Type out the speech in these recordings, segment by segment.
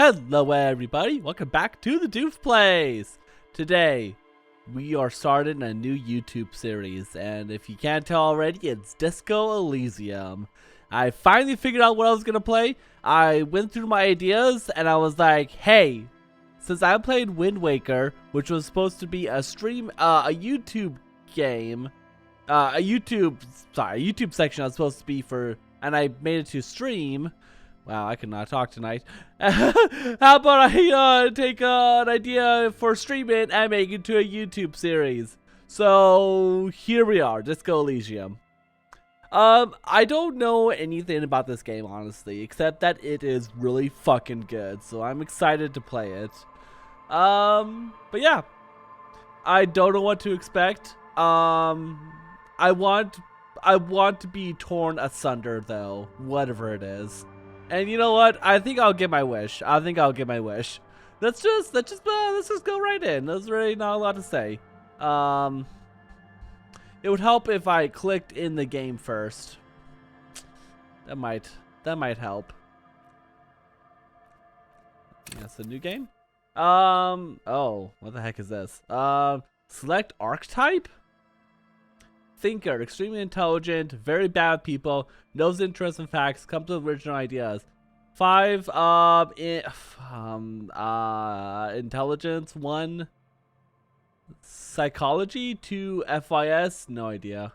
Hello everybody, welcome back to the Doof Plays. Today, we are starting a new YouTube series, and if you can't tell already, it's Disco Elysium. I finally figured out what I was going to play. I went through my ideas, and I was like, hey, since I played Wind Waker, which was supposed to be a YouTube game, a YouTube section I was supposed to be for, and I made it to stream. Wow, I cannot talk tonight. How about I take an idea for streaming and make it to a YouTube series? So here we are, Disco Elysium. I don't know anything about this game, honestly, except that it is really fucking good. So I'm excited to play it. But yeah, I don't know what to expect. I want to be torn asunder though, whatever it is. And you know what? I think I'll get my wish. Let's just go right in. There's really not a lot to say. It would help if I clicked in the game first. That might help. That's a new game. Oh, what the heck is this? Select archetype? Thinker, extremely intelligent, very bad with people, knows interest in facts, comes with original ideas. 5 intelligence, 1 psychology, 2 FIS, no idea.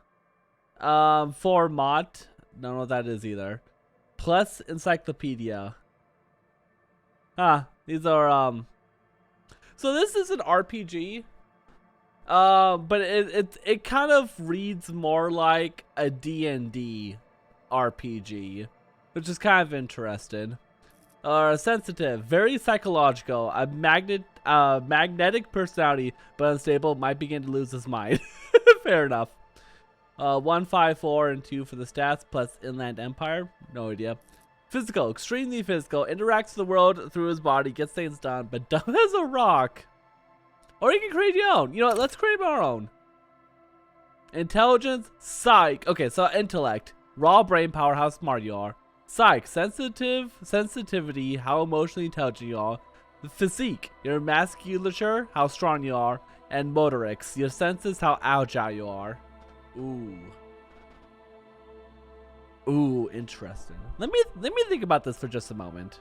4 mot, don't know what that is either. Plus encyclopedia. These are so this is an RPG. But it kind of reads more like a D&D RPG, which is kind of interesting. Sensitive, very psychological, a magnetic personality, but unstable, might begin to lose his mind. Fair enough. 1, 5, 4, and 2 for the stats, plus Inland Empire, no idea. Physical, extremely physical, interacts with the world through his body, gets things done, but dumb as a rock. Or you can create your own. You know what? Let's create our own. Intelligence, psych. Okay, so intellect, raw brain power, how smart you are. Psych, sensitivity, how emotionally intelligent you are. Physique, your musculature, how strong you are. And motorics, your senses, how agile you are. Ooh, interesting. Let me think about this for just a moment.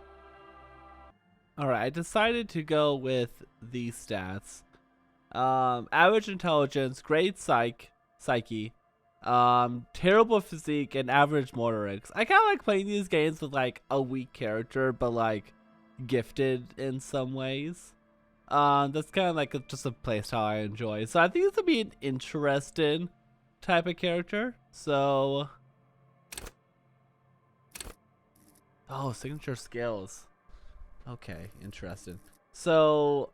All right, I decided to go with these stats. Average intelligence, great psyche, terrible physique, and average motorics. I kind of like playing these games with like a weak character, but like gifted in some ways. That's kind of like just a playstyle I enjoy. So I think this would be an interesting type of character. So, oh, signature skills. Okay, interesting. So.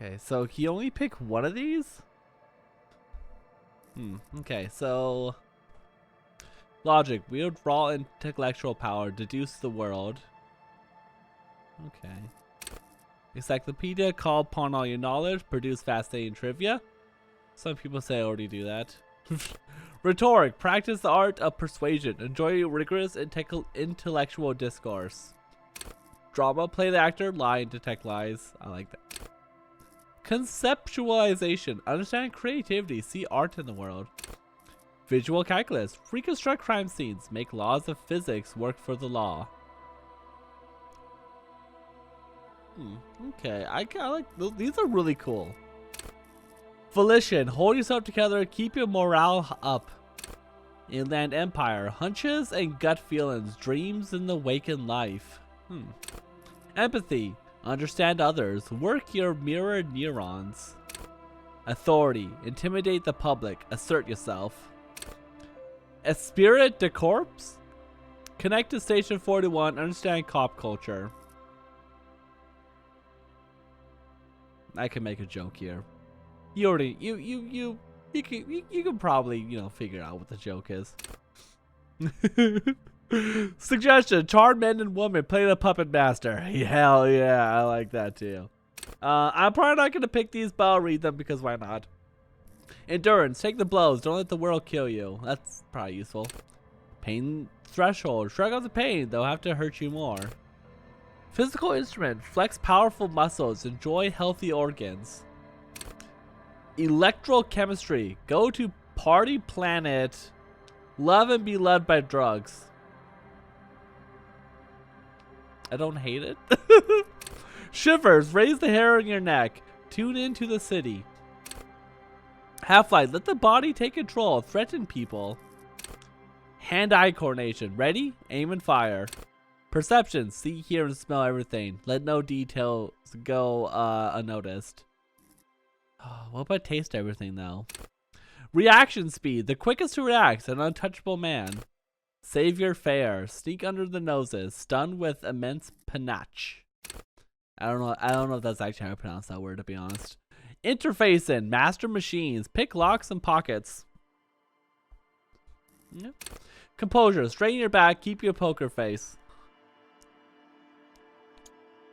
Okay, so he only picked one of these? Okay, so logic, wield raw intellectual power, deduce the world. Okay. Encyclopedia, call upon all your knowledge, produce fascinating trivia. Some people say I already do that. Rhetoric, practice the art of persuasion, enjoy rigorous intellectual discourse. Drama, play the actor, lie and detect lies. I like that. Conceptualization, understand creativity, see art in the world. Visual calculus, reconstruct crime scenes, make laws of physics work for the law. Okay, I like these are really cool. Volition, hold yourself together, keep your morale up. Inland Empire, hunches and gut feelings, dreams in the waking life. Empathy, understand others, work your mirror neurons. Authority, intimidate the public, assert yourself. Esprit de corps, connect to Station 41, understand cop culture. I can make a joke here. You already you can probably, you know, figure out what the joke is. Suggestion: charred men and women play the puppet master. Hell yeah, I like that too. I'm probably not gonna pick these, but I'll read them because why not? Endurance. Take the blows. Don't let the world kill you. That's probably useful. Pain threshold. Shrug off the pain. They'll have to hurt you more. Physical instrument. Flex powerful muscles. Enjoy healthy organs. Electrochemistry. Go to party planet. Love and be led by drugs. I don't hate it. Shivers. Raise the hair on your neck. Tune into the city. Half-life. Let the body take control. Threaten people. Hand-eye coordination. Ready? Aim and fire. Perception. See, hear, and smell everything. Let no details go unnoticed. Oh, what about taste everything, though? Reaction speed. The quickest to react. An untouchable man. Savior fair. Sneak under the noses. Stun with immense panache. I don't know if that's actually how I pronounce that word, to be honest. Interfacing. Master machines. Pick locks and pockets. Yep. Composure. Straighten your back. Keep your poker face.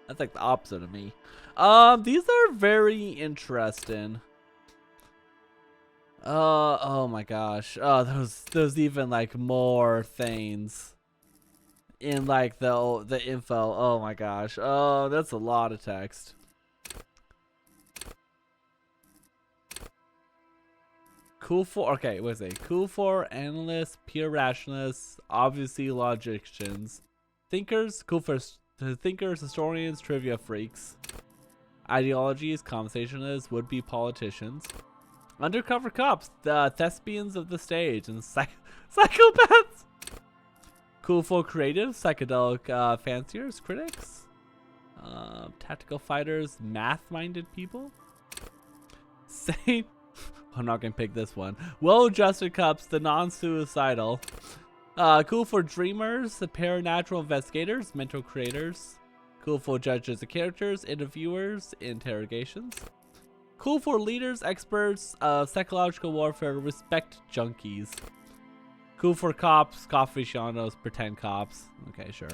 That's like the opposite of me. These are very interesting. Oh my gosh. Oh, there's even like more things in like the info. Oh my gosh. Oh, that's a lot of text. Cool for, okay, what is it? Cool for analysts, pure rationalists, obviously logicians, thinkers, cool for thinkers, historians, trivia freaks, ideologies, conversationalists, would-be politicians, undercover cops, the thespians of the stage, and psychopaths. Cool for creative, psychedelic fanciers, critics, tactical fighters, math-minded people. Same. I'm not gonna pick this one. Well-adjusted cups, the non-suicidal. Cool for dreamers, the paranatural investigators, mental creators. Cool for judges of characters, interviewers, interrogations. Cool for leaders, experts, psychological warfare, respect junkies. Cool for cops, coffee aficionados, pretend cops. Okay, sure.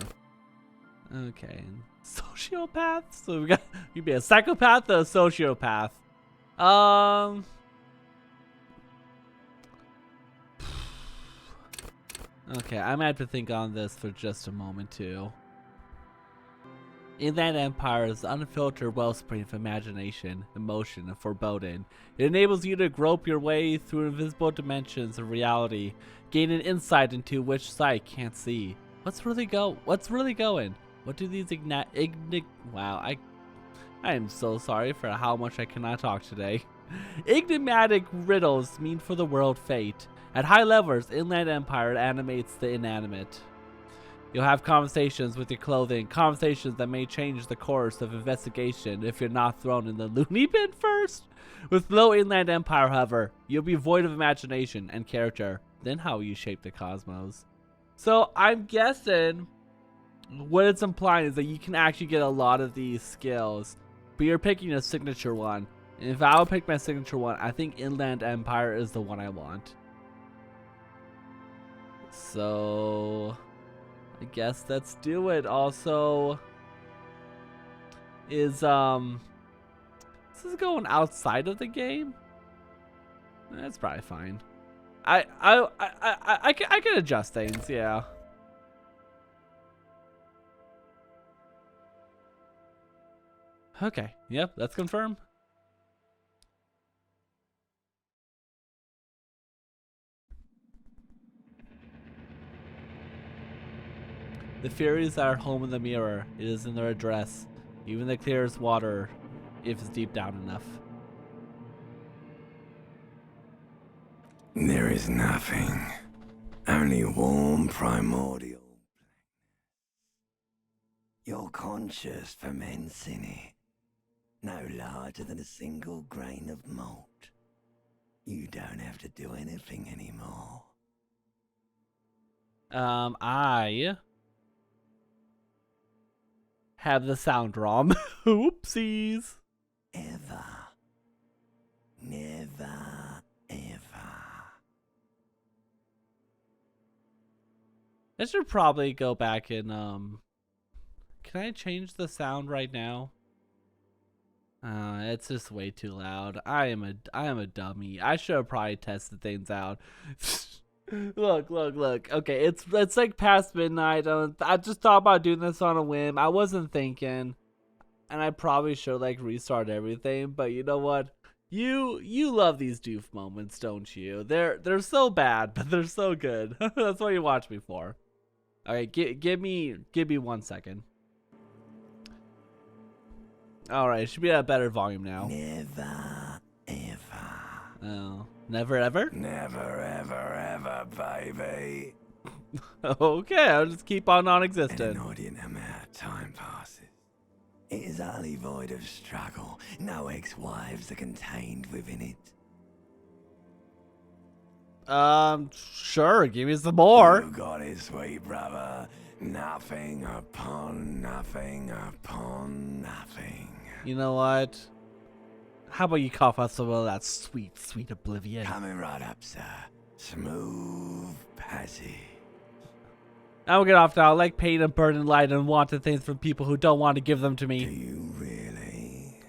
Okay, sociopaths. So we got, you'd be a psychopath or a sociopath. Okay, I might have to think on this for just a moment too. Inland Empire is an unfiltered wellspring of imagination, emotion, and foreboding. It enables you to grope your way through invisible dimensions of reality, gain an insight into which sight can't see. What's really going? What do these wow, I am so sorry for how much I cannot talk today. Enigmatic riddles mean for the world fate. At high levels, Inland Empire animates the inanimate. You'll have conversations with your clothing, conversations that may change the course of investigation if you're not thrown in the loony bin first. With low Inland Empire, however, you'll be void of imagination and character. Then how will you shape the cosmos? So I'm guessing what it's implying is that you can actually get a lot of these skills, but you're picking a signature one. And if I would pick my signature one, I think Inland Empire is the one I want. So I guess let's do it. Also, is this is going outside of the game? That's probably fine. I can adjust things, yeah. Okay, yep, that's confirmed. The Furies are home in the mirror. It is in their address. Even the clearest water, if it's deep down enough. There is nothing. Only warm primordial blackness. Your conscious ferments in it. No larger than a single grain of malt. You don't have to do anything anymore. I have the sound ROM. Oopsies. Ever. Never, ever. I should probably go back and can I change the sound right now? It's just way too loud. I am a dummy. I should have probably tested things out. Look. Okay, it's like past midnight. I just thought about doing this on a whim. I wasn't thinking, and I probably should like restart everything. But you know what? You love these doof moments, don't you? They're so bad, but they're so good. That's what you watch me for. All right, give me 1 second. All right, it should be at a better volume now. Never, ever. Oh, never ever? Never, ever, baby. Okay, I'll just keep on An non-existent. inordinate amount of time passes. It is utterly void of struggle. No ex-wives are contained within it. Sure, give me some more. You got it, sweet brother. Nothing upon nothing upon nothing. You know what? How about you cough out some of that sweet, sweet oblivion? Coming right up, sir. Smooth passage. I'll get off now. I like pain and burden, light, and wanted things from people who don't want to give them to Do me. you really?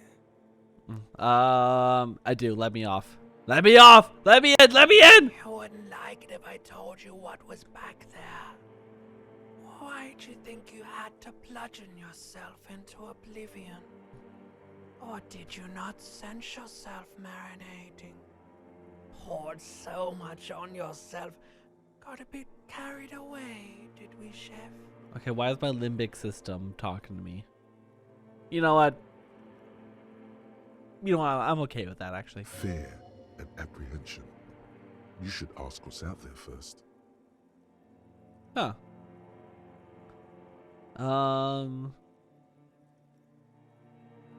I do. Let me off. Let me off! Let me in! Let me in! You wouldn't like it if I told you what was back there. Why'd you think you had to bludgeon yourself into oblivion? Or did you not sense yourself marinating? Poured so much on yourself. Got a bit carried away, did we, Chef? Okay, why is my limbic system talking to me? You know what? I'm okay with that, actually. Fear and apprehension. You should ask what's out there first. Huh.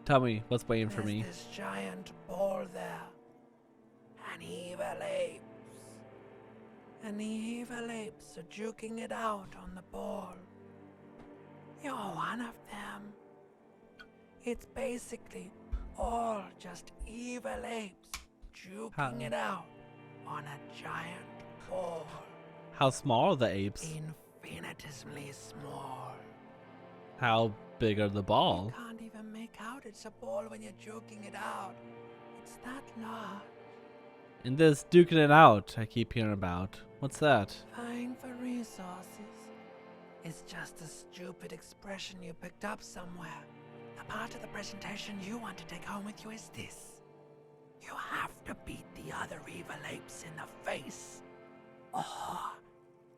Tell me, what's waiting for me? There's this giant ball there. And evil apes. And the evil apes are juking it out on the ball. You're one of them. It's basically all just evil apes juking it out on a giant ball. How small are the apes? Infinitesimally small. How big are the You ball? can't even make out it's a ball when you're joking it out. It's that large. And this duking it out I keep hearing about. What's that? Vying for resources. It's just a stupid expression you picked up somewhere. The part of the presentation you want to take home with you is this. You have to beat the other evil apes in the face. Or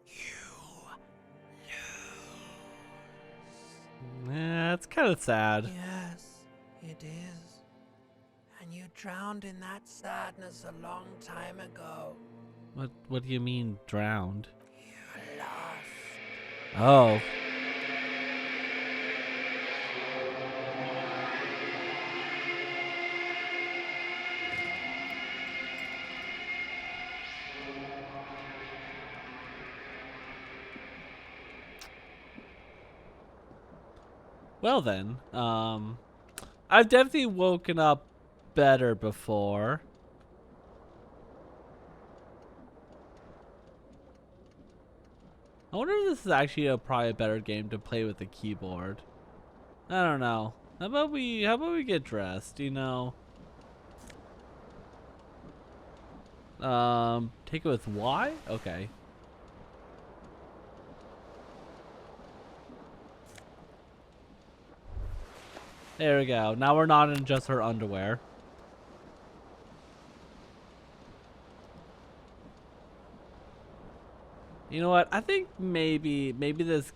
you lose. That's kind of sad. Yes, it is. And you drowned in that sadness a long time ago. What do you mean drowned? You lost. Oh. Well then, I've definitely woken up better before. I wonder if this is actually probably a better game to play with the keyboard. I don't know. How about we get dressed, you know? Take it with Y? Okay. There we go. Now we're not in just her underwear. You know what? I think maybe this.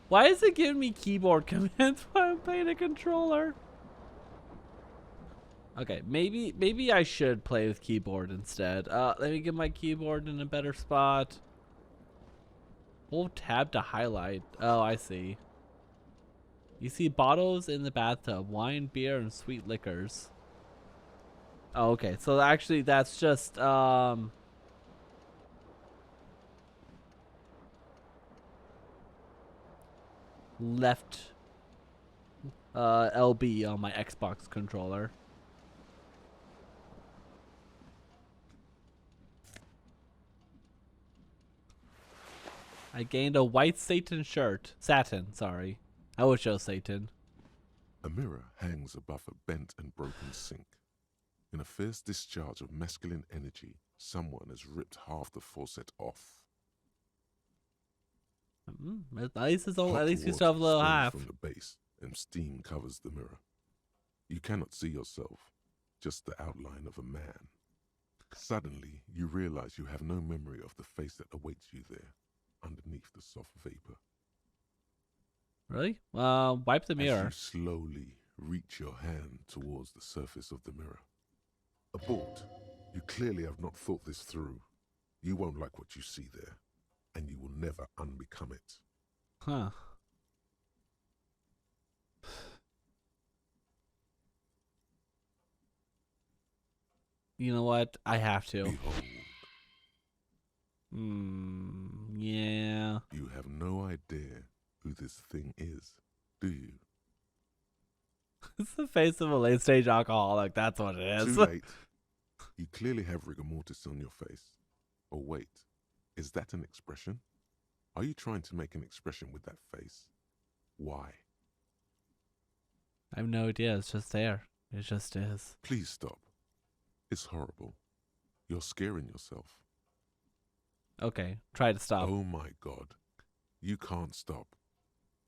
Why is it giving me keyboard commands while I'm playing a controller? Okay, maybe I should play with keyboard instead. Let me get my keyboard in a better spot. Hold tab to highlight. Oh, I see. You see bottles in the bathtub, wine, beer, and sweet liquors. Oh, okay. So actually, that's just left LB on my Xbox controller. I gained a white satin shirt. Satin, sorry. I wish it was Satan. A mirror hangs above a bent and broken sink. In a fierce discharge of masculine energy, someone has ripped half the faucet off. At least it's all, Hot at least you water still have a little sprays half. from the base, and steam covers the mirror. You cannot see yourself, just the outline of a man. Suddenly, you realize you have no memory of the face that awaits you there, underneath the soft vapor. Really? Wipe the As mirror. you slowly reach your hand towards the surface of the mirror. Abort. You clearly have not thought this through. You won't like what you see there, and you will never unbecome it. Huh. You know what? I have to. Behold, Yeah. you have no idea who this thing is, do you? It's the face of a late stage alcoholic. That's what it is. Too late. You clearly have rigor mortis on your face. Oh wait, is that an expression? Are you trying to make an expression with that face? Why? I have no idea. It's just there. It just is. Please stop. It's horrible. You're scaring yourself. Okay. Try to stop. Oh my God. You can't stop.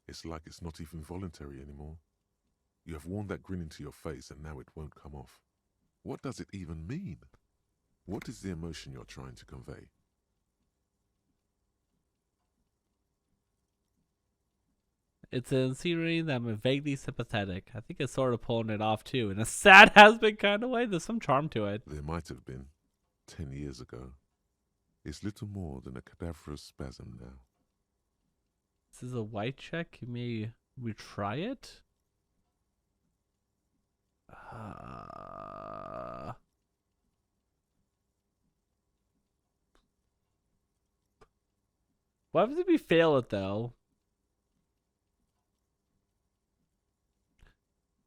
It's like it's not even voluntary anymore. You have worn that grin into your face and now it won't come off. What does it even mean? What is the emotion you're trying to convey? It's a scenery that I'm vaguely sympathetic. I think it's sort of pulling it off too. In a sad has-been kind of way. There's some charm to it. There might have been 10 years ago. It's little more than a cadaverous spasm now. This is a white check. You may retry it. What happens if we fail it though?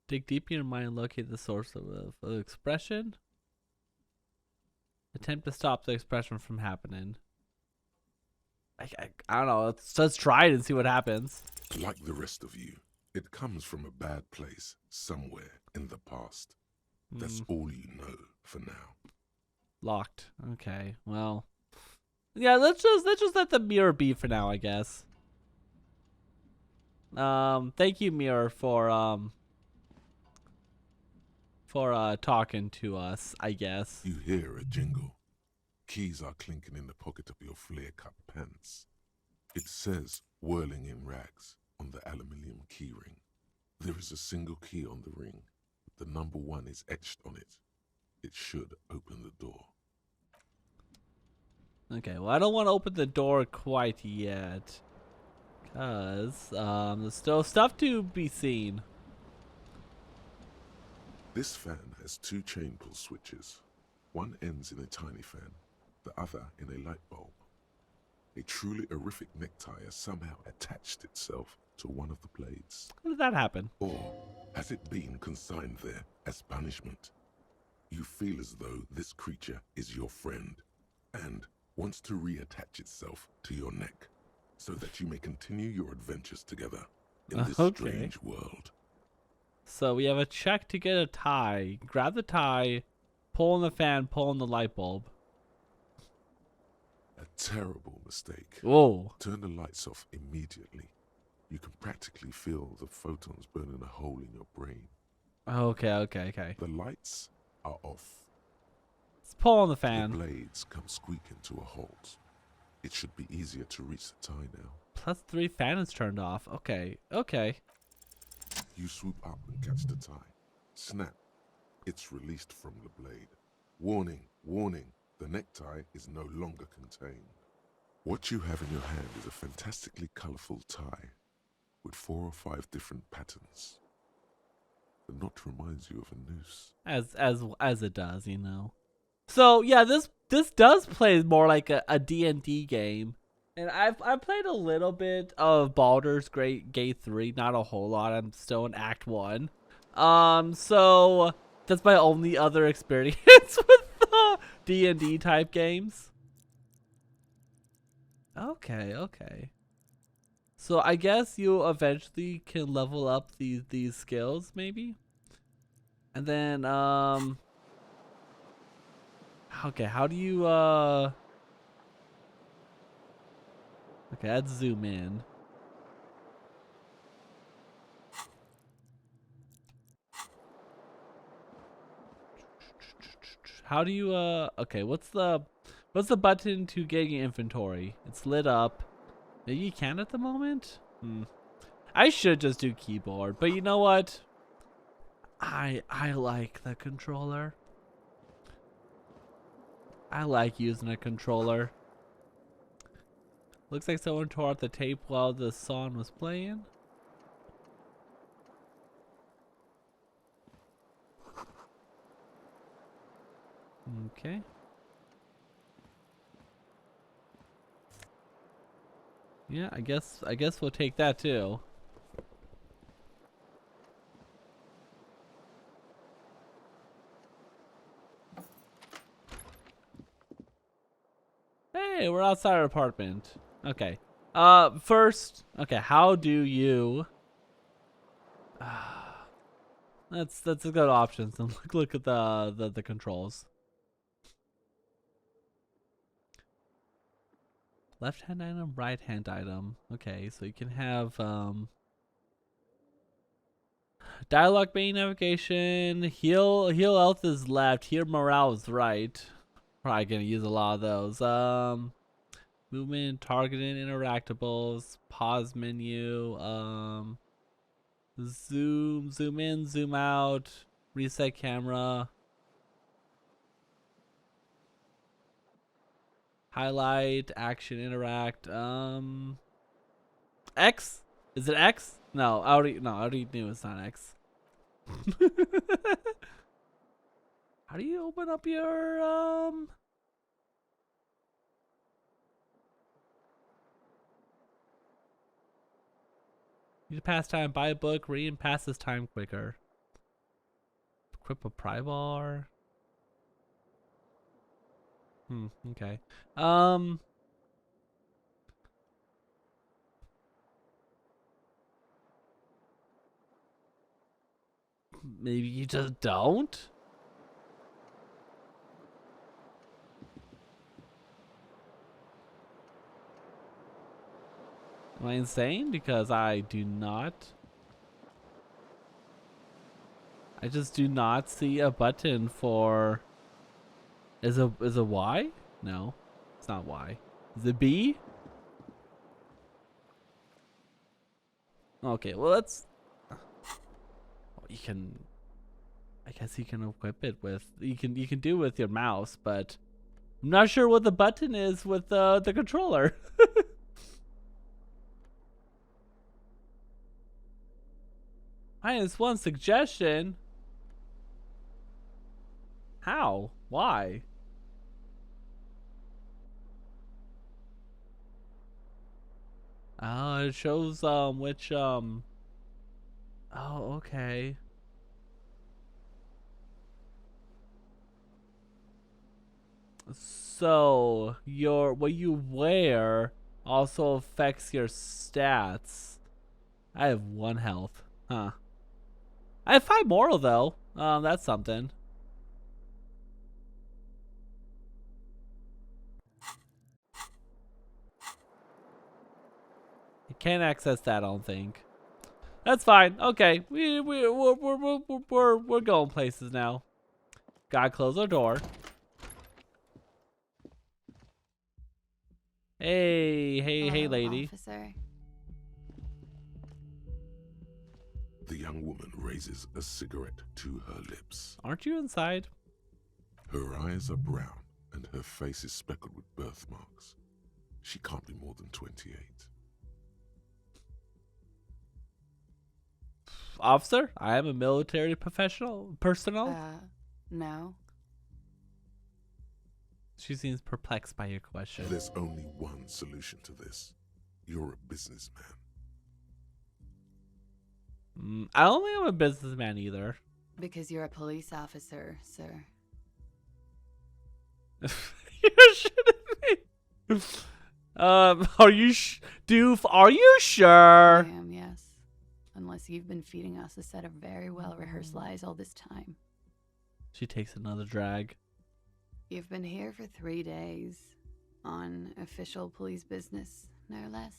Dig deep in your mind and locate the source of the expression. Attempt to stop the expression from happening. I don't know. Let's try it and see what happens. Like the rest of you, it comes from a bad place somewhere in the past. That's all you know for now. Locked. Okay. Well. Yeah. Let's just let the mirror be for now, I guess. Thank you, mirror, for talking to us, I guess. You hear a jingle. Keys are clinking in the pocket of your flare-cut pants. It says, whirling in rags, on the aluminium keyring. There is a single key on the ring. The number 1 is etched on it. It should open the door. Okay, well, I don't want to open the door quite yet. Because, there's still stuff to be seen. This fan has 2 chain pull switches. One ends in a tiny fan, the other in a light bulb. A truly horrific necktie has somehow attached itself to one of the blades. How did that happen? Or has it been consigned there as punishment? You feel as though this creature is your friend and wants to reattach itself to your neck so that you may continue your adventures together in this strange world. So we have a check to get a tie. Grab the tie, pull on the fan, pull on the light bulb. A terrible mistake. Whoa. Turn the lights off immediately. You can practically feel the photons burning a hole in your brain. Okay. The lights are off. Let's pull on the The fan. blades come squeaking to a halt. It should be easier to reach the tie now. +3 fan is turned off. Okay. You swoop up and catch the tie. Snap. It's released from the blade. Warning, warning. The necktie is no longer contained. What you have in your hand is a fantastically colorful tie with 4 or 5 different patterns. The knot reminds you of a noose. As it does, you know. So yeah, this does play more like a D&D game. And I've played a little bit of Baldur's Gate 3, not a whole lot. I'm still in Act 1. So that's my only other experience with D&D type games. Okay. So I guess you eventually can level up these skills, maybe. And then okay, how do you okay, let's zoom in. How do you okay, what's the button to get your inventory? It's lit up. Maybe you can at the moment? I should just do keyboard, but you know what? I like the controller. I like using a controller. Looks like someone tore out the tape while the song was playing. Okay. Yeah, I guess we'll take that too. Hey, we're outside our apartment. Okay. First, okay, how do you let's go to options and look at the controls. Left hand item, right hand item. Okay, so you can have dialogue main navigation, heal health is left, heal morale is right. Probably gonna use a lot of those. Movement, targeting, interactables, pause menu, zoom in, zoom out, reset camera, highlight, action, interact, X? Is it X? No, I already knew it's not X. How do you open up your Need to pass time, buy a book, read and pass this time quicker. Equip a pry bar. Okay. Maybe you just don't? Am I insane? Because I do not. I just do not see a button for. Is a Y? No, it's not Y. Is it B? Okay, well let's. You can. I guess you can equip it with. You can do it with your mouse, but I'm not sure what the button is with the controller. Minus one suggestion. How? Why? It shows which oh, okay. So what you wear also affects your stats. I have 1 health. Huh. I have 5 moral though. That's something. You can't access that, I don't think. That's fine. Okay, we're going places now. Gotta close our door. Hey, Hello, lady. Officer. The young woman raises a cigarette to her lips. Aren't you inside? Her eyes are brown and her face is speckled with birthmarks. She can't be more than 28. Officer, I am a military personnel. No. She seems perplexed by your question. There's only one solution to this. You're a businessman. I don't think I'm a businessman either. Because you're a police officer, sir. You shouldn't be. Are you Doof? Are you I sure? am, yes. Unless you've been feeding us a set of very well-rehearsed lies all this time. She takes another drag. You've been here for 3 days. On official police business, no less.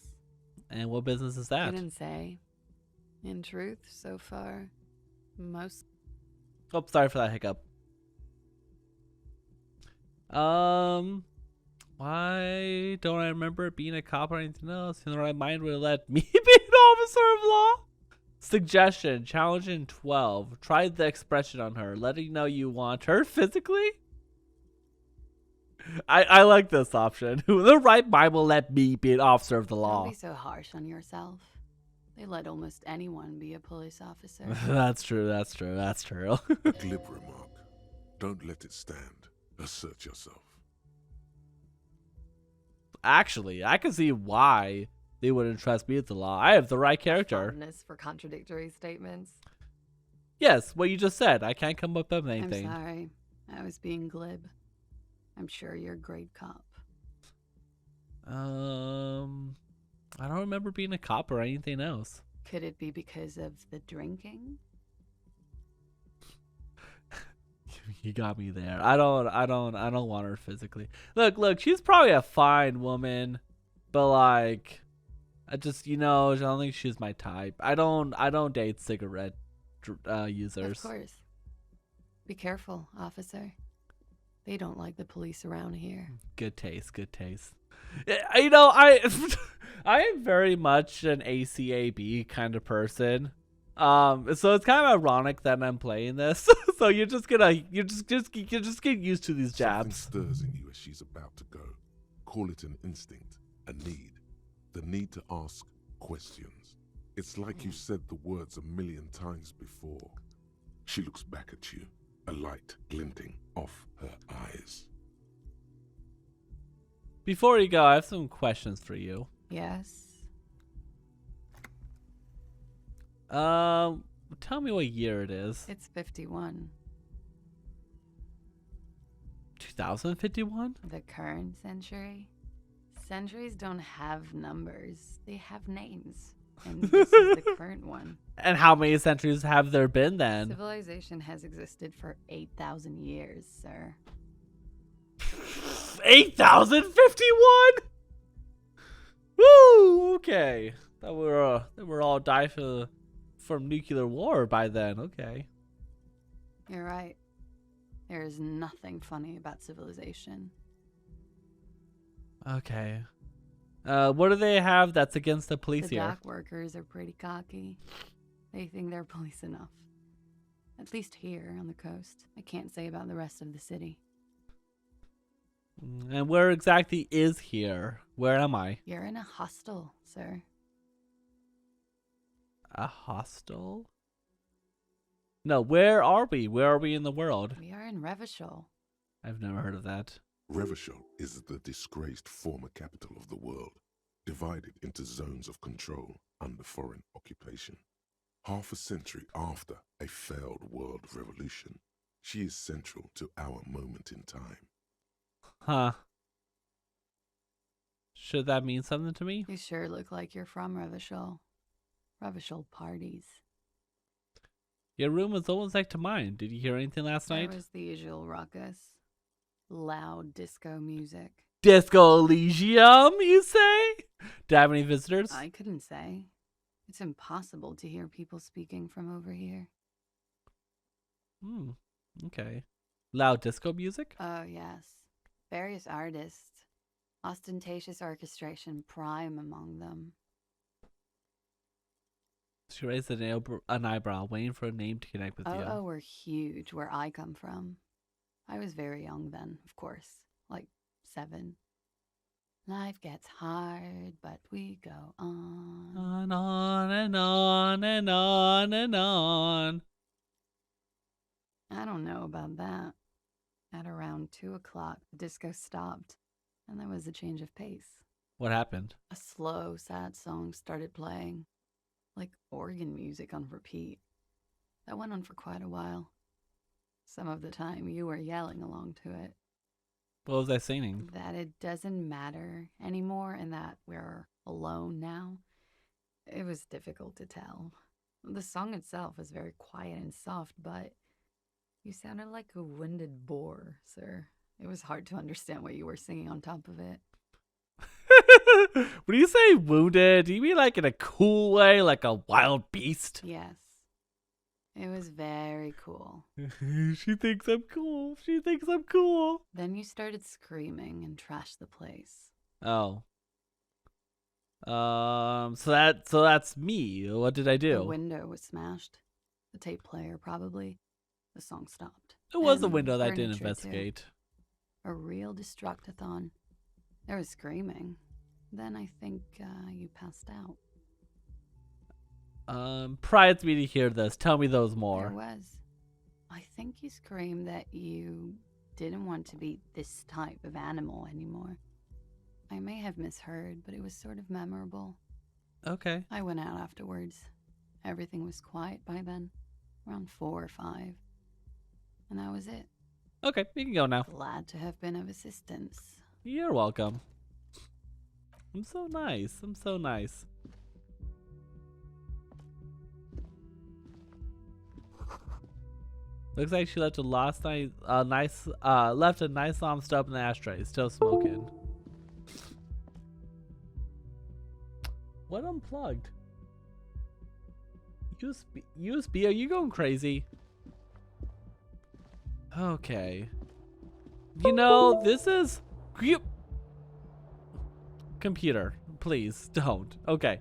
And what business is that? Couldn't say. In truth, so far, most... Oh, sorry for that hiccup. Why don't I remember being a cop or anything else? In the right mind would have let me be an officer of law? Suggestion, challenge in 12. Try the expression on her, letting know you want her physically. I like this option. The right mind will let me be an officer of the Don't law. be so harsh on yourself. They let almost anyone be a police officer. That's true, that's true, that's true. A glib remark. Don't let it stand. Assert yourself. Actually, I can see why they wouldn't trust me with the law. I have the right character. Fondness for contradictory statements. Yes, what you just said. I can't come up with anything. I'm sorry. I was being glib. I'm sure you're a great cop. I don't remember being a cop or anything else. Could it be because of the drinking? You got me there. I don't want her physically. Look, she's probably a fine woman, but like, I just, I don't think she's my type. I don't date cigarette users. Of course. Be careful, officer. They don't like the police around here. Good taste, good taste. I I am very much an ACAB kind of person. So it's kind of ironic that I'm playing this. So you're just get used to these Something jabs. stirs in you as she's about to go. Call it an instinct, a need. The need to ask questions. It's like you said the words 1,000,000 times before. She looks back at you, a light glinting off her eyes. Before you go, I have some questions for you. Yes. Tell me what year it is. It's 51. 2051? The current century? Centuries don't have numbers. They have names. And this is the current one. And how many centuries have there been then? Civilization has existed for 8,000 years, sir. 8,051? Woo! Okay. That we're all die from nuclear war by then. Okay. You're right. There is nothing funny about civilization. Okay. What do they have that's against the police The here? dock workers are pretty cocky. They think they're police enough. At least here on the coast. I can't say about the rest of the city. And where exactly is here? Where am I? You're in a hostel, sir. A hostel? No, where are we? Where are we in the world? We are in Revachol. I've never heard of that. Revachol is the disgraced former capital of the world, divided into zones of control under foreign occupation. Half a century after a failed world revolution, she is central to our moment in time. Huh. Should that mean something to me? You sure look like you're from Revachol. Revachol parties. Your room was almost like to mine. Did you hear anything last There night? was the usual ruckus. Loud disco music. Disco Elysium, you say? Do I have any visitors? I couldn't say. It's impossible to hear people speaking from over here. Okay. Loud disco music? Oh, yes. Various artists. Ostentatious orchestration prime among them. She raised an eyebrow, waiting for a name to connect with you. Oh, we're huge where I come from. I was very young then, of course. Like 7. Life gets hard, but we go on. On and on and on and on. I don't know about that. At around 2 o'clock, the disco stopped, and there was a change of pace. What happened? A slow, sad song started playing, like organ music on repeat. That went on for quite a while. Some of the time, you were yelling along to it. What was I singing? That it doesn't matter anymore and that we're alone now. It was difficult to tell. The song itself is very quiet and soft, but you sounded like a winded boar, sir. It was hard to understand what you were singing on top of it. When you say wounded, do you mean like in a cool way, like a wild beast? Yes. It was very cool. She thinks I'm cool. She thinks I'm cool. Then you started screaming and trashed the place. Oh. So that's me. What did I The do? window was smashed. The tape player, probably. The song stopped. It was a And window that I didn't furniture, too. investigate. A real destructathon. There was screaming. Then I think you passed out. Prior to me to hear this, tell me those There more. was. I think you screamed that you didn't want to be this type of animal anymore. I may have misheard, but it was sort of memorable. Okay. I went out afterwards. Everything was quiet by then, around 4 or 5. And that was it. Okay, you can go now. Glad to have been of assistance. You're welcome. I'm so nice. I'm so nice. Looks like she left left a nice long stub in the ashtray, still smoking. What unplugged? USB, are you going crazy? Okay. You know, this is... Computer, please, don't. Okay.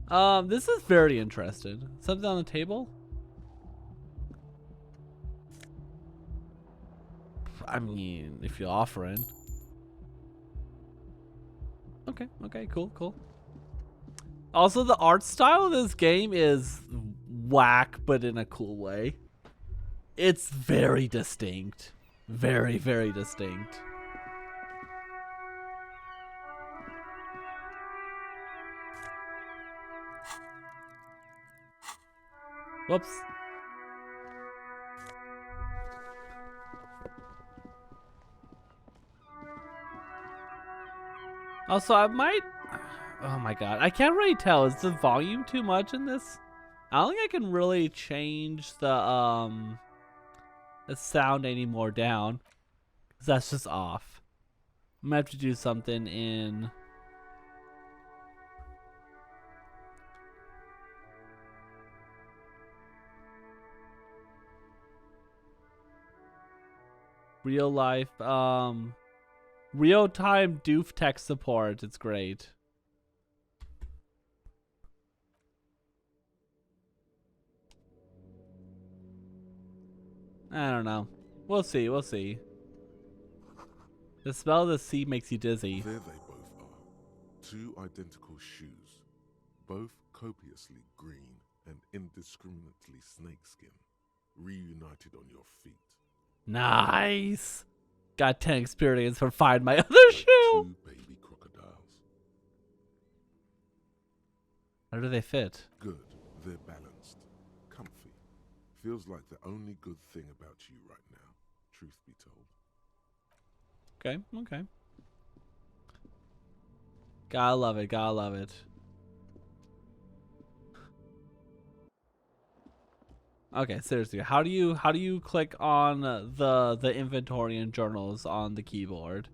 This is very interesting. Something on the table? I mean, if you're offering. Okay, cool. Also, the art style of this game is whack, but in a cool way. It's very distinct. Very, very distinct. Whoops. Also, I might... Oh my god. I can't really tell. Is the volume too much in this? I don't think I can really change the sound anymore down. 'Cause that's just off. I'm gonna have to do something in... real life, real-time doof tech support. It's great. I don't know. We'll see. The smell of the sea makes you dizzy. There they both are. 2 identical shoes, both copiously green and indiscriminately snakeskin, reunited on your feet. Nice. Got 10 experience for find my other shoe. 2 baby crocodiles. How do they fit? Good. They're balanced. Comfy. Feels like the only good thing about you right now, truth be told. Okay. Gotta love it. Okay, seriously, how do you click on the inventory and journals on the keyboard?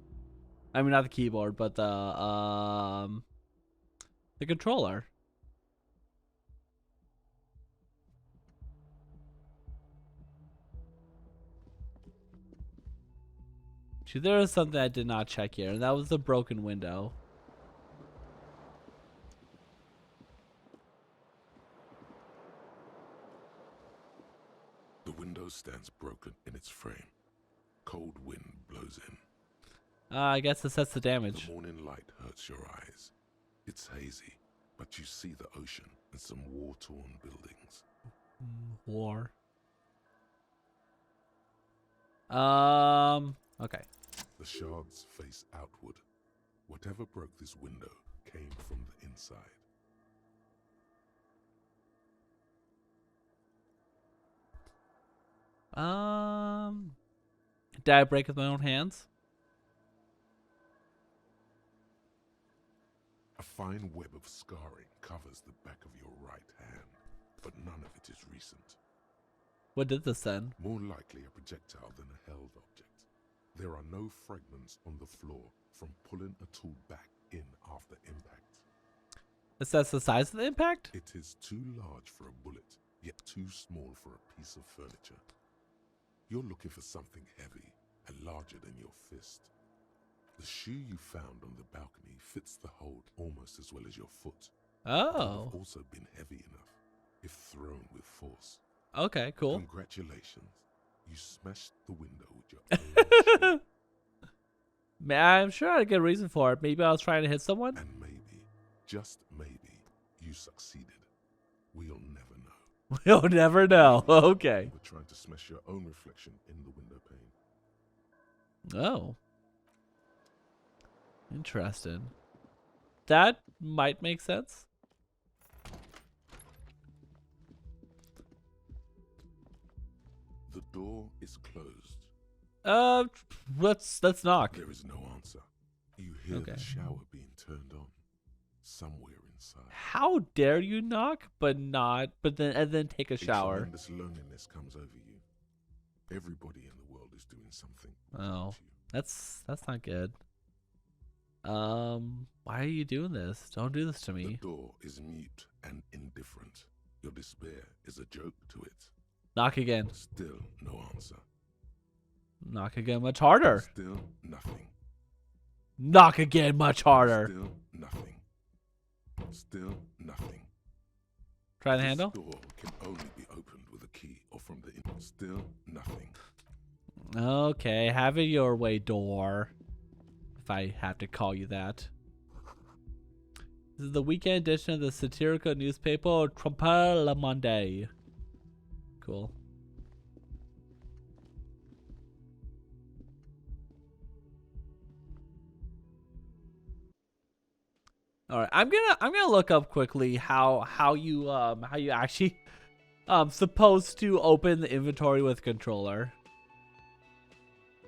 I mean, not the keyboard, but the controller. See, there is something I did not check here, and that was the broken window. The window stands broken in its frame. Cold wind blows in. I guess this sets the damage. The morning light hurts your eyes. It's hazy, but you see the ocean and some war-torn buildings. War. Okay. The shards face outward. Whatever broke this window came from the inside. Did I break with my own hands? A fine web of scarring covers the back of your right hand, but none of it is recent. What did this then? More likely a projectile than a held object. There are no fragments on the floor from pulling a tool back in after impact. Assess the size of the impact? It is too large for a bullet, yet too small for a piece of furniture. You're looking for something heavy and larger than your fist. The shoe you found on the balcony fits the hold almost as well as your foot. It would Oh. have also been heavy enough if thrown with force. Okay, cool. Congratulations. You smashed the window with your own shoe. I'm sure I had a good reason for it. Maybe I was trying to hit someone? And maybe, just maybe, you succeeded. We'll never know. We'll never know. Okay. You were trying to smash your own reflection in the window pane. Oh. Interesting. That might make sense. The door is closed. Let's knock. There is no answer. You hear Okay. the shower being turned on somewhere inside. How dare you knock, but then take a shower? Tremendous loneliness comes over you. Everybody in the world is doing something. Oh, without you. that's not good. Why are you doing this? Don't do this to The me. door is mute and indifferent. Your despair is a joke to it. Knock again. Still no answer. Knock again much harder. Still nothing. Knock again much harder. Still nothing. Still nothing. Try the This handle. door can only be opened with a key or from the in. Still nothing. Okay, have it your way, door. If I have to call you that. This is the weekend edition of the satirical newspaper Trompe le Monde. Cool. All right, I'm gonna look up quickly how you actually supposed to open the inventory with controller.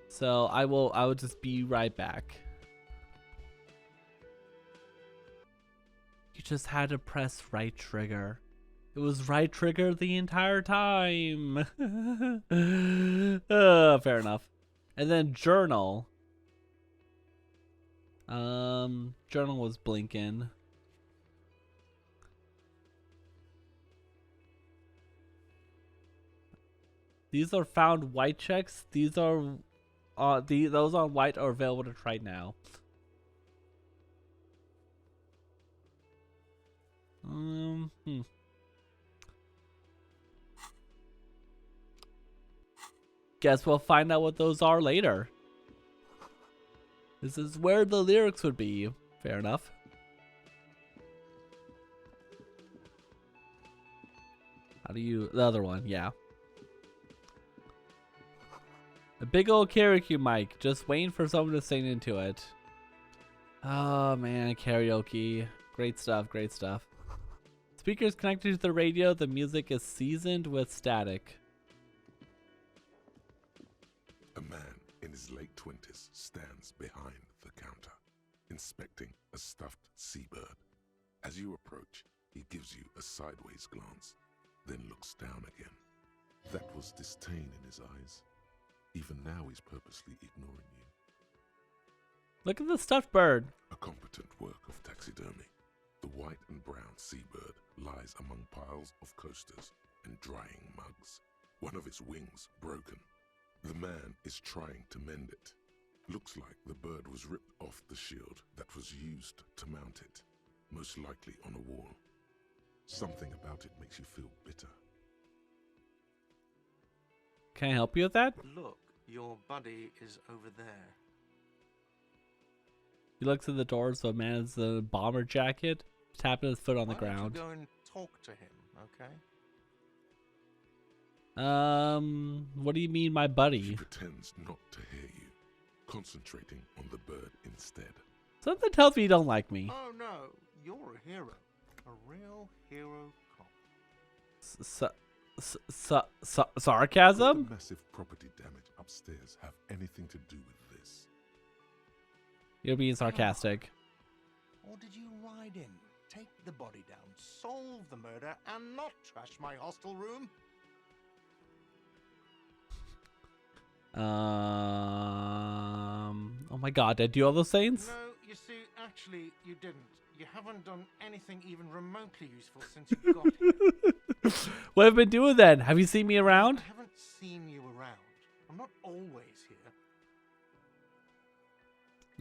So I will just be right back. You just had to press right trigger. It was right trigger the entire time. Fair enough. And then journal. Journal was blinking. These are found white checks. These are those on white are available to try now. Guess we'll find out what those are later. This is where the lyrics would be. Fair enough. How do you... The other one, yeah. A big old karaoke mic. Just waiting for someone to sing into it. Oh, man. Karaoke. Great stuff. Great stuff. Speakers connected to the radio. The music is seasoned with static. A man in his late 20s stands behind the counter, inspecting a stuffed seabird. As you approach, he gives you a sideways glance, then looks down again. That was disdain in his eyes. Even now he's purposely ignoring you. Look at the stuffed bird. A competent work of taxidermy. The white and brown seabird lies among piles of coasters and drying mugs. One of its wings broken. The man is trying to mend it. Looks like the bird was ripped off the shield that was used to mount it, most likely on a wall. Something about it makes you feel bitter. Can I help you with that? Look, your buddy is over there. He looks at the door, so a man has a bomber jacket, tapping his foot on the Why don't ground. you go and talk to him, okay? What do you mean, my He buddy? pretends not to hear you, concentrating on the bird instead. Something tells me you don't like me. Oh no, you're a hero. A real hero cop. Could Sarcasm? the massive property damage upstairs have anything to do with this? You're being sarcastic. Or did you ride right in, take the body down, solve the murder, and not trash my hostel room. Oh my god, did I do all those things? No, you see, actually, you didn't. You haven't done anything even remotely useful since you got here. What have I been doing then? Have you seen me around? I haven't seen you around. I'm not always here.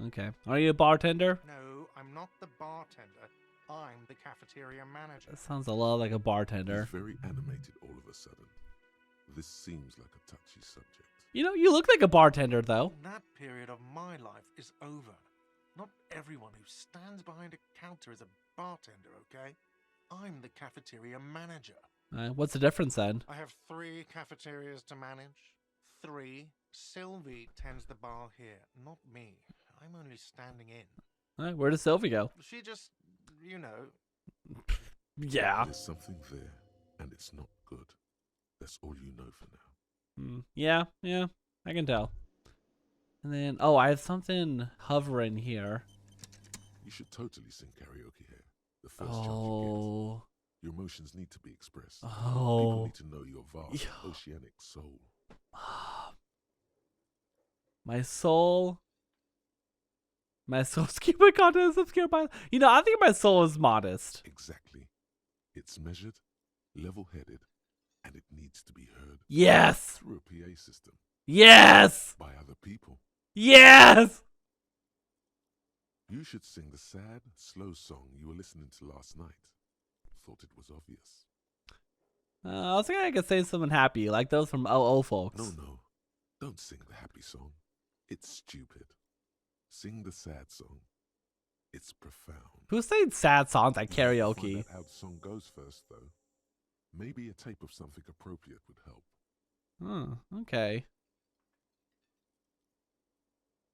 Okay. Are you a bartender? No, I'm not the bartender. I'm the cafeteria manager. That sounds a lot like a bartender. He's very animated all of a sudden. This seems like a touchy subject. You know, you look like a bartender, though. That period of my life is over. Not everyone who stands behind a counter is a bartender, okay? I'm the cafeteria manager. What's the difference then? I have 3 cafeterias to manage. 3. Sylvie tends the bar here, not me. I'm only standing in. Where does Sylvie go? She just, you know. Yeah. There's something there, and it's not good. That's all you know for now. Yeah, I can tell. And then, oh, I have something hovering here. You should totally sing karaoke here. The first chance you Oh. get. Your emotions need to be expressed. People Oh. need to know your vast, oceanic soul. My soul. My soul's keeping content is obscured by. You know, I think my soul is modest. Exactly. It's measured, level-headed, and it needs to be heard. Yes! Through a PA system. Yes! By other people. Yes! You should sing the sad, slow song you were listening to last night. Thought it was obvious. I was thinking I could say something happy, like those from OO folks. No. Don't sing the happy song. It's stupid. Sing the sad song. It's profound. Who's saying sad songs at You have to karaoke? Find out how the song goes first, though. Maybe a tape of something appropriate would help. Okay.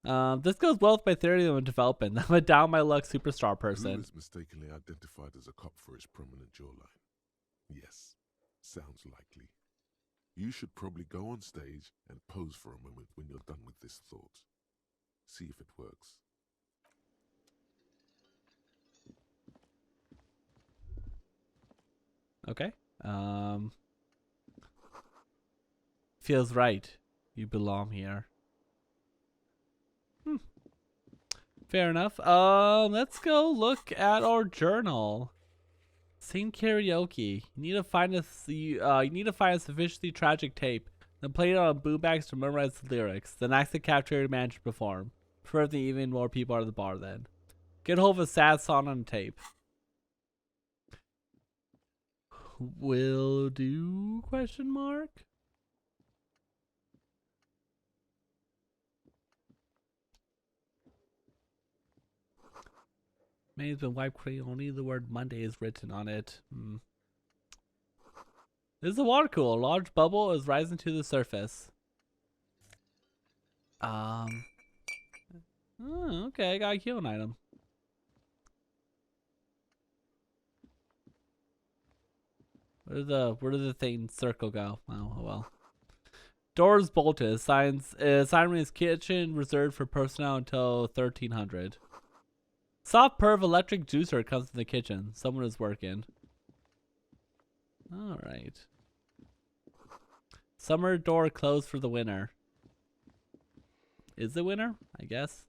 This goes well with my theory of development. I'm a down my luck superstar Who person. is mistakenly identified as a cop for his prominent jawline? Yes, sounds likely. You should probably go on stage and pose for a moment when you're done with this thought. See if it works. Okay. Feels right. You belong here. Fair enough. Let's go look at our journal. Sing karaoke. You need to find a sufficiently tragic tape, then play it on boombox to memorize the lyrics. Then ask the cafeteria manager to perform. Preferably even more people are at the bar then. Get hold of a sad song on tape. Will do? Question mark. May has been wiped clean. Only the word Monday is written on it. This is a water cooler. A large bubble is rising to the surface. Oh, okay. I got a healing item. Where did the thing circle go? Oh well. Doors bolted. Signs. Siren's kitchen reserved for personnel until 1300. Soft purr of electric juicer comes from the kitchen. Someone is working. All right. Summer door closed for the winter. Is the winter? I guess.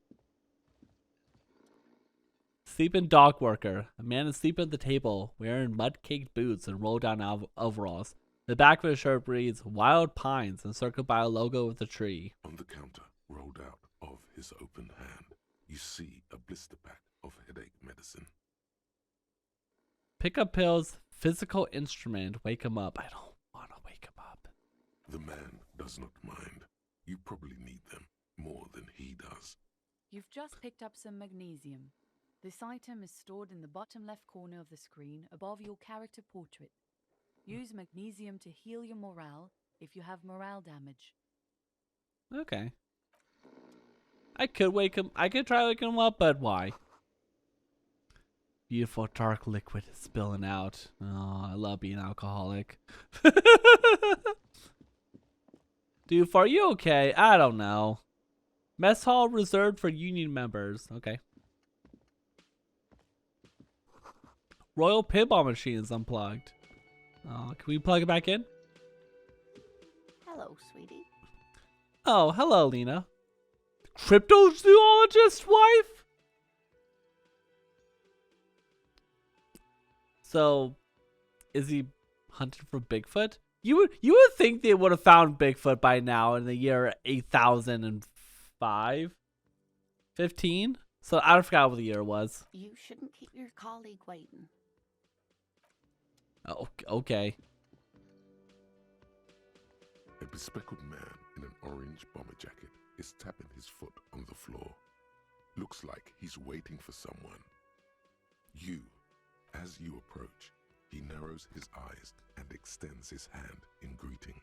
Sleeping dog worker. A man is sleeping at the table, wearing mud-caked boots and roll-down overalls. The back of his shirt reads "Wild Pines" encircled by a logo with a tree. On the counter, rolled out of his open hand, you see a blister pack of headache medicine. Pick up pills, physical instrument, wake him up. I don't want to wake him up. The man does not mind. You probably need them more than he does. You've just picked up some magnesium. This item is stored in the bottom left corner of the screen above your character portrait. Use magnesium to heal your morale if you have morale damage. Okay. I could try waking him up, but why? Beautiful dark liquid is spilling out. Oh, I love being alcoholic. Dude, are you okay? I don't know. Mess hall reserved for union members. Okay. Royal pinball machine is unplugged. Can we plug it back in? Hello, sweetie. Oh, hello, Lena. Cryptozoologist's wife? So, is he hunting for Bigfoot? You would think they would have found Bigfoot by now in the year 8005? 15? So I forgot what the year was. You shouldn't keep your colleague waiting. Oh, okay. A bespectacled man in an orange bomber jacket is tapping his foot on the floor. Looks like he's waiting for someone. As you approach, he narrows his eyes and extends his hand in greeting.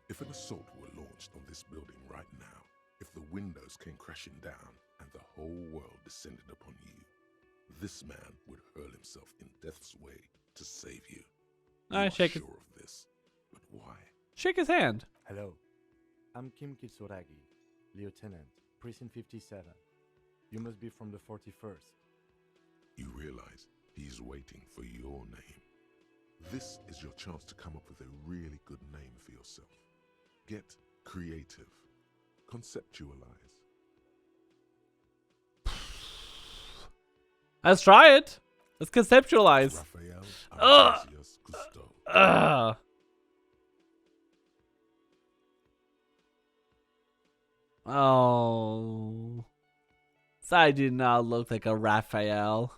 If an assault were launched on this building right now, if the windows came crashing down and the whole world descended upon you, this man would hurl himself in death's way to save you. I You shake are his, sure of this, but why? shake his hand. Hello, I'm Kim Kitsuragi, Lieutenant, Precinct 57. You must be from the 41st. You realize he's waiting for your name. This is your chance to come up with a really good name for yourself. Get creative. Conceptualize. Let's try it. Let's conceptualize. Raphael Ugh. Ambrosius Cousteau. Ugh. Oh. So I do not look like a Raphael.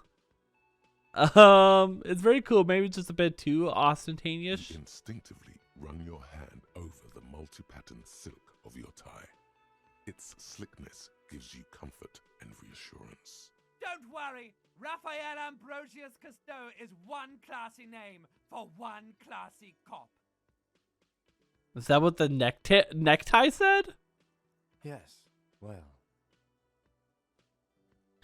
It's very cool. Maybe just a bit too ostentatious. You instinctively run your hand over the multi-patterned silk of your tie. Its slickness gives you comfort and reassurance. Don't worry, Raphael Ambrosius Cousteau is one classy name for one classy cop. Is that what the necktie said? Yes, well,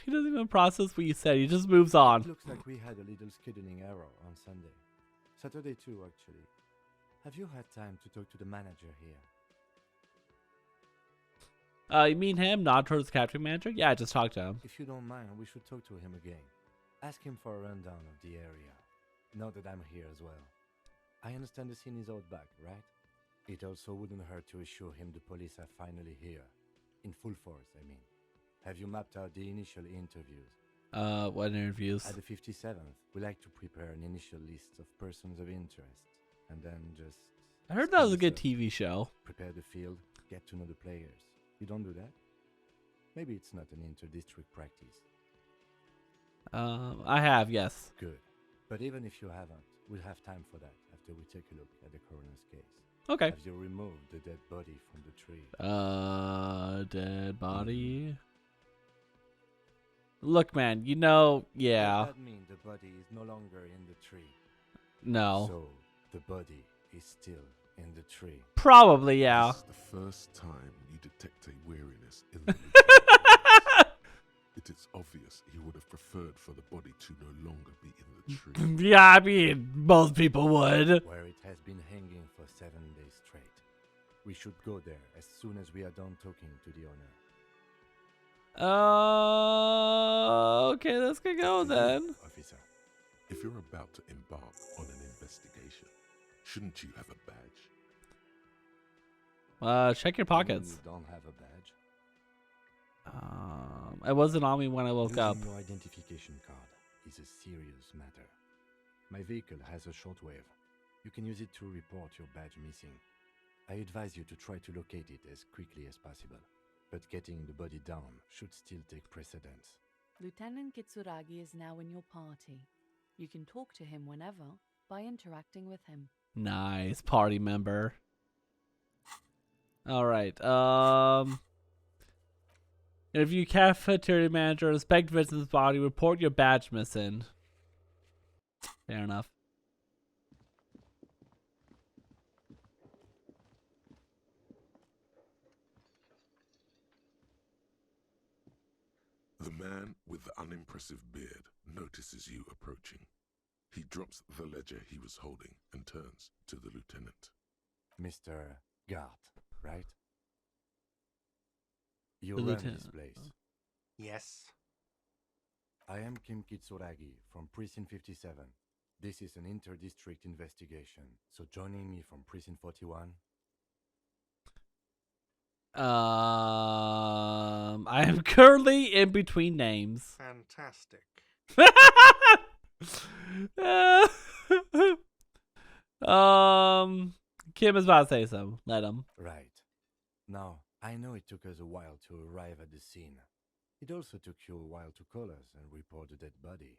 He doesn't even process what you said. He just moves it on. looks like we had a little scheduling error on Sunday. Saturday too, actually. Have you had time to talk to the manager here? You mean him, not towards captain manager? Yeah, I just talked to him. If you don't mind, we should talk to him again. Ask him for a rundown of the area. Now that I'm here as well. I understand the scene is out back, right? It also wouldn't hurt to assure him the police are finally here. In full force, I mean. Have you mapped out the initial interviews? What interviews? At the 57th, we like to prepare an initial list of persons of interest. And then just... I heard that was a spin good the TV show. Prepare the field, get to know the players. You don't do that? Maybe it's not an inter-district practice. I have, yes. Good. But even if you haven't, we'll have time for that after we take a look at the coroner's case. Okay. Have you removed the dead body from the tree? Dead body. Look, man, you know, yeah. Does that mean the body is no longer in the tree? No. So, the body is still in the tree. Probably, yeah. This is the first time you detect a weariness in the lieutenant. It is obvious he would have preferred for the body to no longer be in the tree. Yeah, I mean, most people would. Where it has been hanging for 7 days straight. We should go there as soon as we are done talking to the owner. Okay, let's go then. Officer, if you're about to embark on an investigation, shouldn't you have a badge? Check your You mean pockets. You don't have a badge? It wasn't on me when I woke up. Losing your identification card is a serious matter. My vehicle has a shortwave. You can use it to report your badge missing. I advise you to try to locate it as quickly as possible. But getting the body down should still take precedence. Lieutenant Kitsuragi is now in your party. You can talk to him whenever by interacting with him. Nice party member. All right. Interview cafeteria manager. Inspect Vincent's body. Report your badge missing. Fair enough. The man with the unimpressive beard notices you approaching. He drops the ledger he was holding and turns to the lieutenant. Mr. Gart, right? You The run this lieutenant. place. Yes. I am Kim Kitsuragi from Precinct 57. This is an inter-district investigation, so joining me from Precinct 41. I am currently in between names. Fantastic. Kim is about to say something. Let him. Right. Now, I know it took us a while to arrive at the scene. It also took you a while to call us and report the dead body.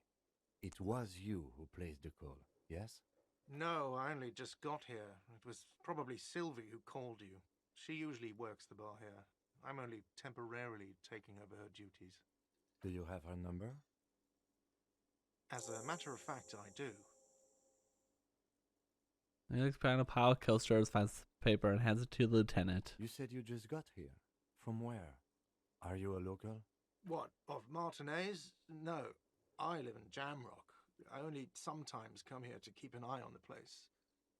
It was you who placed the call, yes? No, I only just got here. It was probably Sylvie who called you. She usually works the bar here. I'm only temporarily taking over her duties. Do you have her number? As a matter of fact, I do. He looks behind a pile of coasters, finds paper, and hands it to the lieutenant. You said you just got here. From where? Are you a local? What, of Martinez? No, I live in Jamrock. I only sometimes come here to keep an eye on the place.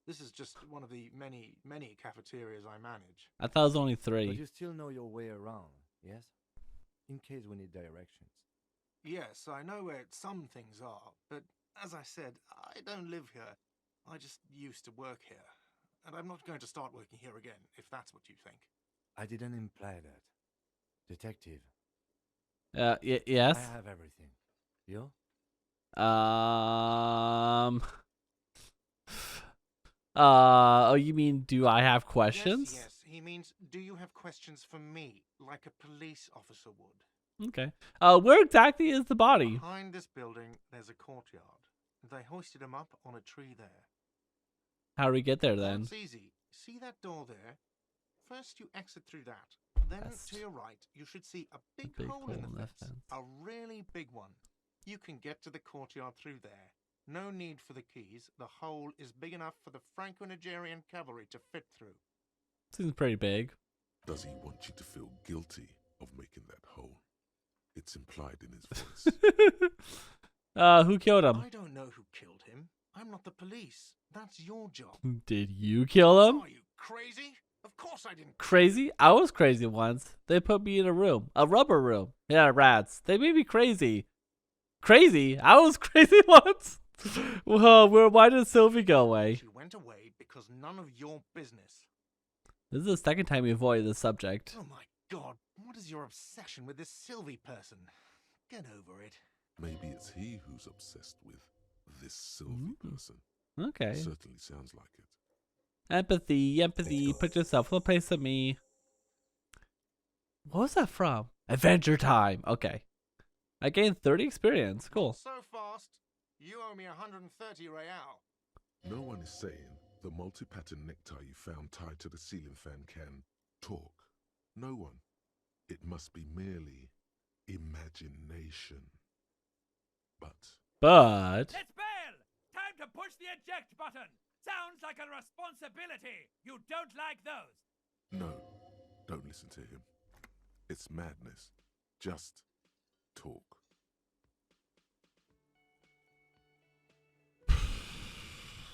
This is just one of the many, many cafeterias I manage. I thought it was only But 3. you still know your way around, yes? In case we need directions. Yes, I know where some things are, but as I said, I don't live here. I just used to work here. And I'm not going to start working here again, if that's what you think. I didn't imply that. Detective, Yes. I have everything. You? Oh, you mean, do I have questions? Yes, he means, do you have questions for me, like a police officer would? Okay. Where exactly is the body? Behind this building, there's a courtyard. They hoisted him up on a tree there. How do we get there then? That's easy. See that door there? First you exit through that. Then West. to your right, you should see a big, big hole in the fence. fence. A really big one. You can get to the courtyard through there. No need for the keys. The hole is big enough for the Franco-Nigerian cavalry to fit through. Seems pretty big. Does he want you to feel guilty of making that hole? It's implied in his voice. Who killed him? I don't know who killed him. I'm not the police. That's your job. Did you kill him? Are you crazy? Of course I didn't. Crazy? I was crazy once. They put me in a room. A rubber room. Yeah, rats. They made me crazy. Crazy? I was crazy once? Well, why did Sylvie go away? She went away because none of your business. This is the second time we avoided this subject. Oh my god, what is your obsession with this Sylvie person? Get over it. Maybe it's he who's obsessed with this Sylvie person. Okay. Certainly sounds like it. Empathy. Put yourself in the place of me. What was that from? Adventure Time. Okay. I gained 30 experience. Cool. So fast, you owe me 130 real. No one is saying the multi-pattern necktie you found tied to the ceiling fan can talk. No one. It must be merely imagination. But But Let's bail! Time to push the eject button! Sounds like a responsibility! You don't like those! no, don't listen to him. It's madness. Just talk.